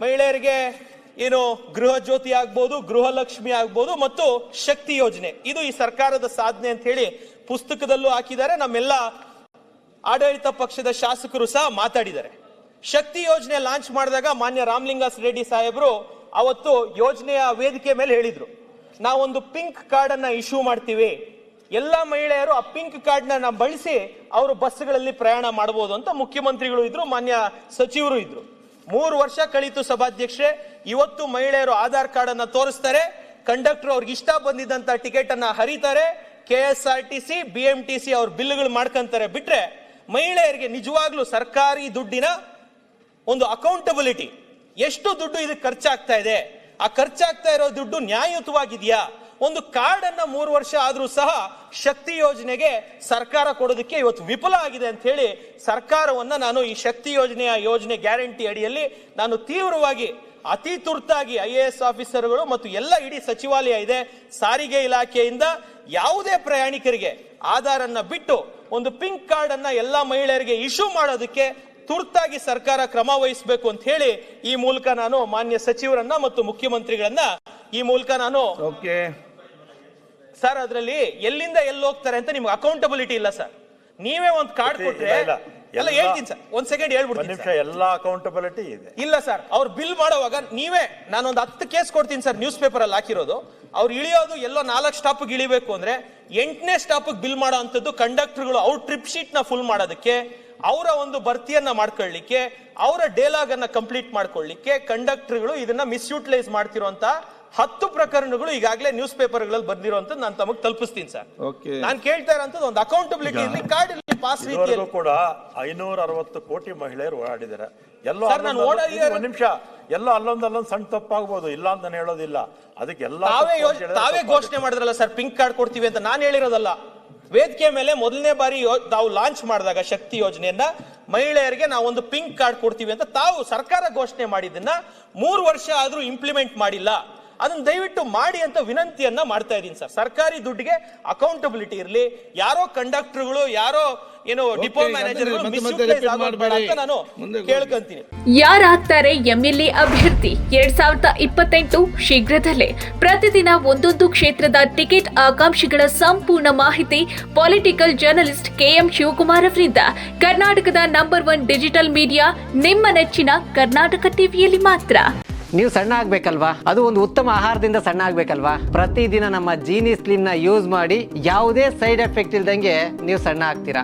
ಮಹಿಳೆಯರಿಗೆ ಏನು ಗೃಹ ಜ್ಯೋತಿ ಆಗ್ಬೋದು, ಗೃಹಲಕ್ಷ್ಮಿ ಆಗ್ಬೋದು ಮತ್ತು ಶಕ್ತಿ ಯೋಜನೆ, ಇದು ಈ ಸರ್ಕಾರದ ಸಾಧನೆ ಅಂತ ಹೇಳಿ ಪುಸ್ತಕದಲ್ಲೂ ಹಾಕಿದ್ದಾರೆ. ನಮ್ಮೆಲ್ಲ ಆಡಳಿತ ಪಕ್ಷದ ಶಾಸಕರು ಸಹ ಮಾತಾಡಿದ್ದಾರೆ. ಶಕ್ತಿ ಯೋಜನೆ ಲಾಂಚ್ ಮಾಡಿದಾಗ ಮಾನ್ಯ ರಾಮಲಿಂಗಾಸ್ ರೆಡ್ಡಿ ಸಾಹೇಬರು ಅವತ್ತು ಯೋಜನೆಯ ವೇದಿಕೆ ಮೇಲೆ ಹೇಳಿದ್ರು, ನಾವೊಂದು ಪಿಂಕ್ ಕಾರ್ಡ್ ಅನ್ನ ಇಶ್ಯೂ ಮಾಡ್ತೀವಿ, ಎಲ್ಲ ಮಹಿಳೆಯರು ಆ ಪಿಂಕ್ ಕಾರ್ಡ್ ನ ಬಳಸಿ ಅವರು ಬಸ್ಗಳಲ್ಲಿ ಪ್ರಯಾಣ ಮಾಡಬಹುದು ಅಂತ ಮುಖ್ಯಮಂತ್ರಿಗಳು ಇದ್ರು, ಮಾನ್ಯ ಸಚಿವರು ಇದ್ರು. 3 ವರ್ಷ ಕಳೀತು ಸಭಾಧ್ಯಕ್ಷೆ. ಇವತ್ತು ಮಹಿಳೆಯರು ಆಧಾರ್ ಕಾರ್ಡ್ ಅನ್ನ ತೋರಿಸ್ತಾರೆ, ಕಂಡಕ್ಟರ್ ಅವ್ರಿಗೆ ಇಷ್ಟ ಬಂದಿದ್ದಂತ ಟಿಕೆಟ್ ಅನ್ನ ಹರಿತಾರೆ, KSRTC BMTC ಅವ್ರ ಬಿಲ್ಗಳು ಮಾಡ್ಕೊಂತಾರೆ. ಬಿಟ್ರೆ ಮಹಿಳೆಯರಿಗೆ ನಿಜವಾಗ್ಲೂ ಸರ್ಕಾರಿ ದುಡ್ಡಿನ ಒಂದು ಅಕೌಂಟಬಿಲಿಟಿ, ಎಷ್ಟು ದುಡ್ಡು ಇದಕ್ಕೆ ಖರ್ಚಾಗ್ತಾ ಇದೆ, ಆ ಖರ್ಚಾಗ್ತಾ ಇರೋ ದುಡ್ಡು ನ್ಯಾಯಯುತವಾಗಿದೆಯಾ, ಒಂದು ಕಾರ್ಡ್ ಅನ್ನ 3 ವರ್ಷ ಆದ್ರೂ ಸಹ ಶಕ್ತಿ ಯೋಜನೆಗೆ ಸರ್ಕಾರ ಕೊಡೋದಕ್ಕೆ ಇವತ್ತು ವಿಫಲ ಆಗಿದೆ ಅಂತ ಹೇಳಿ ಸರ್ಕಾರವನ್ನ ನಾನು ಈ ಶಕ್ತಿ ಯೋಜನೆ ಗ್ಯಾರಂಟಿ ಅಡಿಯಲ್ಲಿ ನಾನು ತೀವ್ರವಾಗಿ ಅತಿ ತುರ್ತಾಗಿ IAS ಆಫೀಸರ್ಗಳು ಮತ್ತು ಎಲ್ಲ ಇಡೀ ಸಚಿವಾಲಯ ಇದೆ, ಸಾರಿಗೆ ಇಲಾಖೆಯಿಂದ ಯಾವುದೇ ಪ್ರಯಾಣಿಕರಿಗೆ ಆಧಾರ್ ಅನ್ನ ಬಿಟ್ಟು ಒಂದು ಪಿಂಕ್ ಕಾರ್ಡ್ ಅನ್ನ ಎಲ್ಲಾ ಮಹಿಳೆಯರಿಗೆ ಇಶ್ಯೂ ಮಾಡೋದಕ್ಕೆ ತುರ್ತಾಗಿ ಸರ್ಕಾರ ಕ್ರಮ ವಹಿಸಬೇಕು ಅಂತ ಹೇಳಿ ಈ ಮೂಲಕ ನಾನು ಮಾನ್ಯ ಸಚಿವರನ್ನ ಮತ್ತು ಮುಖ್ಯಮಂತ್ರಿಗಳನ್ನ ಈ ಮೂಲಕ ನಾನು ಸರ್, ಅದರಲ್ಲಿ ಎಲ್ಲಿಂದ ಎಲ್ಲಿ ಹೋಗ್ತಾರೆ ಅಂತ ನಿಮ್ಗೆ ಅಕೌಂಟಬಿಲಿಟಿ ಇಲ್ಲ ಸರ್. ನೀವೇ ಒಂದು ಕಾರ್ಡ್ ಕೊಟ್ರೆ ಎಲ್ಲ ಹೇಳ್ತೀನಿ ಸರ್, ಒಂದ್ ಸೆಕೆಂಡ್ ಹೇಳ್ಬಿಡ್ತೀನಿ. ಎಲ್ಲ ಅಕೌಂಟಬಿಲಿಟಿ ಇದೆ ಇಲ್ಲ ಸರ್, ಅವ್ರು ಬಿಲ್ ಮಾಡೋವಾಗ ನೀವೇ, ನಾನೊಂದು 10 ಕೇಸ್ ಕೊಡ್ತೀನಿ ಸರ್, ನ್ಯೂಸ್ ಪೇಪರ್ ಅಲ್ಲಿ ಹಾಕಿರೋದು. ಅವ್ರು ಇಳಿಯೋದು ಎಲ್ಲೋ 4 ಸ್ಟಾಪ್ ಇಳಿಬೇಕು ಅಂದ್ರೆ 8ನೇ ಸ್ಟಾಪ್ ಬಿಲ್ ಮಾಡೋ ಅಂತದ್ದು ಕಂಡಕ್ಟರ್ಗಳು ಅವ್ರ ಟ್ರಿಪ್ ಶೀಟ್ ನ ಫುಲ್ ಮಾಡೋದಕ್ಕೆ, ಅವರ ಒಂದು ಭರ್ತಿಯನ್ನ ಮಾಡ್ಕೊಳ್ಳಿಕ್ಕೆ, ಅವರ ಡೇಲಾಗ್ ಅನ್ನ ಕಂಪ್ಲೀಟ್ ಮಾಡ್ಕೊಳ್ಳಿಕ್ಕೆ ಕಂಡಕ್ಟರ್ಗಳು ಇದನ್ನ ಮಿಸ್ಯೂಟಿಲೈಸ್ ಮಾಡ್ತಿರುವಂತ 10 ಪ್ರಕರಣಗಳು ಈಗಾಗಲೇ ನ್ಯೂಸ್ ಪೇಪರ್ಗಳಲ್ಲಿ ಬಂದಿರುವಂತ ನಾನು ತಮಗೆ ತಲುಪಿಸ್ತೀನಿ ಸರ್. ನಾನು ಕೇಳ್ತಾ ಇರೋಂಥದ್ದು ಒಂದು ಅಕೌಂಟಬಿಲಿಟಿ ಇರಲಿ, ಕಾರ್ಡ್ ಇರಲಿ, ಪಾಸ್ ರೀತಿಯಲ್ಲಿ ಕೂಡ 560 ಕೋಟಿ ಮಹಿಳೆಯರು ಓಡಾಡಿದ್ದಾರೆ. ಎಲ್ಲೋ ಒಂದ್ ನಿಮಿಷ, ಎಲ್ಲೋ ಅಲ್ಲೊಂದು ಸಣ್ಣ ತಪ್ಪಾಗ್ಬೋದು, ಇಲ್ಲ ಅಂತ ನಾನು ಹೇಳೋದಿಲ್ಲ. ಅದಕ್ಕೆ ತಾವೇ ಘೋಷಣೆ ಮಾಡಿದ್ರಲ್ಲ ಸರ್, ಪಿಂಕ್ ಕಾರ್ಡ್ ಕೊಡ್ತೀವಿ ಅಂತ. ನಾನು ಹೇಳಿರೋದಲ್ಲ, ವೇದಿಕೆ ಮೇಲೆ ಮೊದಲನೇ ಬಾರಿ ತಾವು ಲಾಂಚ್ ಮಾಡಿದಾಗ ಶಕ್ತಿ ಯೋಜನೆಯನ್ನ ಮಹಿಳೆಯರಿಗೆ ನಾವೊಂದು ಪಿಂಕ್ ಕಾರ್ಡ್ ಕೊಡ್ತೀವಿ ಅಂತ ತಾವು ಸರ್ಕಾರ ಘೋಷಣೆ ಮಾಡಿದ್ದನ್ನ 3 ವರ್ಷ ಆದ್ರೂ ಇಂಪ್ಲಿಮೆಂಟ್ ಮಾಡಿಲ್ಲ. ಅದನ್ನ ದಯವಿಟ್ಟು ಮಾಡಿ ಅಂತ ವಿನಂತಿಯನ್ನ ಮಾಡ್ತಾ ಇದ್ದೀನಿ ಸರ್. ಸರ್ಕಾರಿ ದುಡ್ಡಿಗೆ ಅಕೌಂಟಬಿಲಿಟಿ ಇರಲಿ, ಯಾರೋ ಕಂಡಕ್ಟರ್ಗಳು, ಯಾರೋ ಏನೋ ಡಿಪೋ ಮ್ಯಾನೇಜರ್ಗಳು ಮಿಸ್ಯೂಟಿಲೈಸ್ ಆಗಬಾರದು ಅಂತ ನಾನು ಕೇಳ್ಕೊಂತೀನಿ. ಯಾರಾಗ್ತಾರೆ MLA ಅಭ್ಯರ್ಥಿ 2028 ಶೀಘ್ರದಲ್ಲೇ. ಪ್ರತಿದಿನ ಒಂದೊಂದು ಕ್ಷೇತ್ರದ ಟಿಕೆಟ್ ಆಕಾಂಕ್ಷಿಗಳ ಸಂಪೂರ್ಣ ಮಾಹಿತಿ ಪೊಲಿಟಿಕಲ್ ಜರ್ನಲಿಸ್ಟ್ KM ಶಿವಕುಮಾರ್ ಅವರಿಂದ. ಕರ್ನಾಟಕದ ನಂಬರ್ 1 ಡಿಜಿಟಲ್ ಮೀಡಿಯಾ ನಿಮ್ಮ ನೆಚ್ಚಿನ ಕರ್ನಾಟಕ ಟಿವಿಯಲ್ಲಿ ಮಾತ್ರ. ನೀವು ಸಣ್ಣ ಆಗ್ಬೇಕಲ್ವಾ? ಅದು ಒಂದು ಉತ್ತಮ ಆಹಾರದಿಂದ ಸಣ್ಣ ಆಗ್ಬೇಕಲ್ವಾ? ಪ್ರತಿದಿನ ನಮ್ಮ ಜೀನಿ ಸ್ಲಿಮ್ ನ ಯೂಸ್ ಮಾಡಿ ಯಾವುದೇ ಸೈಡ್ ಎಫೆಕ್ಟ್ ಇಲ್ದಂಗೆ ನೀವು ಸಣ್ಣ ಆಗ್ತೀರಾ.